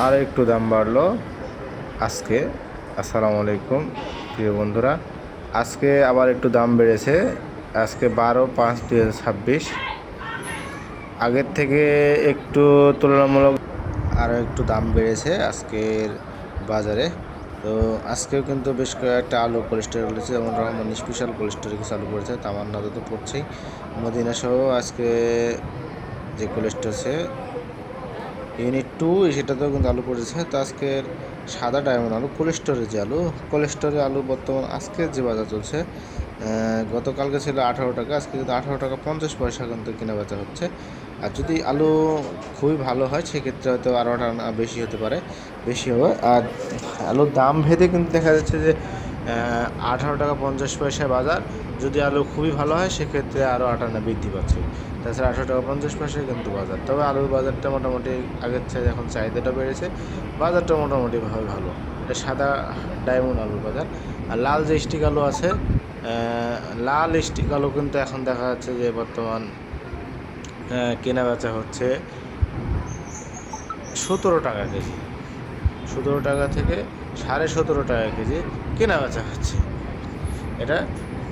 আর একটু দাম বাড়লো আজকে। আসসালামু আলাইকুম প্রিয় বন্ধুরা, আজকে আবার একটু দাম বেড়েছে। আজকে 12/5/2026, আগের থেকে একটু তুলনামূলক আরও একটু দাম বেড়েছে আজকের বাজারে। তো আজকেও কিন্তু বেশ কয়েকটা আলু কোলেস্টোরে বলেছে, যেমন রহমান স্পেশাল কোলেস্টোরে কিছু আলু পড়েছে, তামান্না তো পড়ছেই, মদিনা সহ আজকে যে কোলেস্টোর আছে ইউনিট 2 সেটাতেও কিন্তু আলু পড়েছে। তো আজকের সাদা ডায়মন্ড আলু কোলেস্টোরের যে আলু, কোলেস্টোরের আলু বর্তমান আজকের যে বাজার চলছে, গতকালকে ছিল 18 টাকা, আজকে কিন্তু 18 টাকা 50 পয়সা কিন্তু কেনা বেচা হচ্ছে। আর যদি আলু খুবই ভালো হয় সেক্ষেত্রে হয়তো আরও আনা বেশি হতে পারে, বেশি হবে। আর আলুর দাম ভেদে কিন্তু দেখা যাচ্ছে যে 18 টাকা 50 পয়সায় বাজার, যদি আলু খুবই ভালো হয় সেক্ষেত্রে আরও 8 আনা বৃদ্ধি পাচ্ছে। তাছাড়া 18 টাকা 50 পয়সায় কিন্তু বাজার। তবে আলুর বাজারটা মোটামুটি আগের চেয়ে এখন চাহিদাটা বেড়েছে, বাজারটা মোটামুটিভাবে ভালো। এটা সাদা ডায়মন্ড আলুর বাজার। আর লাল যে স্টিক আলু আছে, লাল স্টিক আলু কিন্তু এখন দেখা যাচ্ছে যে বর্তমান কেনা বেচা হচ্ছে 17 টাকা কেজি, 17 টাকা থেকে 17.5 টাকা কেজি কেনা বেচা হচ্ছে। এটা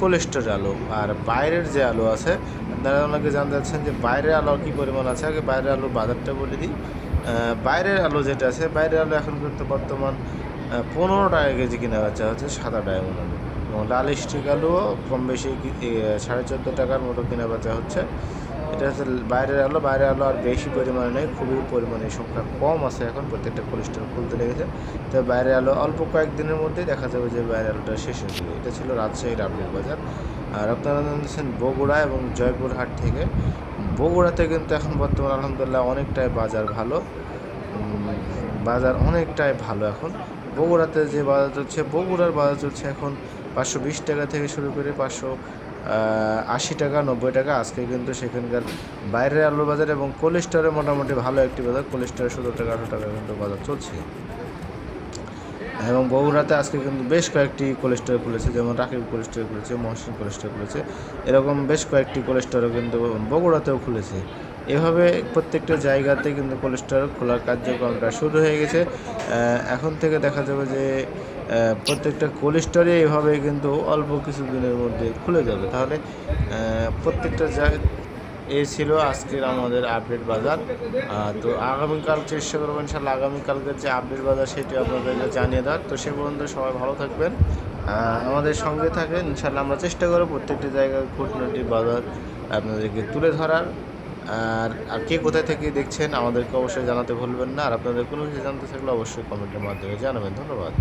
কোলেস্টোরের আলু। আর বাইরের যে আলু আছে, আপনারা অনেকে জানতে চাচ্ছেন যে বাইরের আলু কী পরিমাণ আছে। আগে বাইরের আলুর বাজারটা বলে দিই। বাইরের আলু যেটা আছে, বাইরের আলু এখন কিন্তু বর্তমান 15 টাকা কেজি কেনা বেচা হচ্ছে সাদা ডায়মন্ড আলু, এবং লাল স্টিক আলুও কম বেশি 14.5 টাকার মতো কেনা বেচা হচ্ছে। এটা হচ্ছে বাইরের আলু। বাইরের আলু আর বেশি পরিমাণে নেই, খুবই পরিমাণে সংখ্যা কম আছে, এখন প্রত্যেকটা কোলেস্টোর খুলতে লেগেছে। তবে বাইরের আলু অল্প কয়েকদিনের মধ্যেই দেখা যাবে যে বাইরের আলুটা শেষ হয়ে যাবে। এটা ছিল রাজশাহীর আপডেট বাজার। আর আপনারা জানতেছেন বগুড়া এবং জয়পুরহাট থেকে। বগুড়াতে কিন্তু এখন বর্তমান আলহামদুলিল্লাহ অনেকটাই বাজার ভালো, বাজার অনেকটাই ভালো এখন। বগুড়াতে যে বাজার চলছে, বগুড়ার বাজার চলছে এখন 520 টাকা থেকে শুরু করে 580 টাকা 90 টাকা। আজকে কিন্তু সেখানকার বাইরের আলুর বাজার এবং কোলেস্টোরে মোটামুটি ভালো একটি বাজার, কোলেস্টোরে 17 টাকা 18 টাকা কিন্তু বাজার চলছে। এবং বগুড়াতে আজকে কিন্তু বেশ কয়েকটি কোলেস্টোর খুলেছে, যেমন রাকিব কোলেস্টোর খুলেছে, মহসিন কোলেস্টোর খুলেছে, এরকম বেশ কয়েকটি কোলেস্টোরও কিন্তু বগুড়াতেও খুলেছে। এভাবে প্রত্যেকটা জায়গাতে কিন্তু কোলেস্টোর খোলার কার্যক্রমটা শুরু হয়ে গেছে। এখন থেকে দেখা যাবে যে প্রত্যেকটা কোলেস্টোরে এভাবে কিন্তু অল্প কিছু দিনের মধ্যে খুলে যাবে। তাহলে প্রত্যেকটা এই ছিল আজকের আমাদের আপডেট বাজার। তো আগামীকাল চেষ্টা করবো ইনশাল্লাহ আগামীকালকের যে আপডেট বাজার সেটি আপনাদেরকে জানিয়ে দেওয়ার। তো সে পর্যন্ত সবাই ভালো থাকবেন, আমাদের সঙ্গে থাকেন। ইনশাল্লাহ আমরা চেষ্টা করবো প্রত্যেকটি জায়গার খুঁটিনাটি বাজার আপনাদেরকে তুলে ধরার। আর কে কোথায় থেকে দেখছেন আমাদেরকে অবশ্যই জানাতে ভুলবেন না। আর আপনাদের কোনো কিছু জানতে থাকলে অবশ্যই কমেন্টের মাধ্যমে জানাবেন। ধন্যবাদ।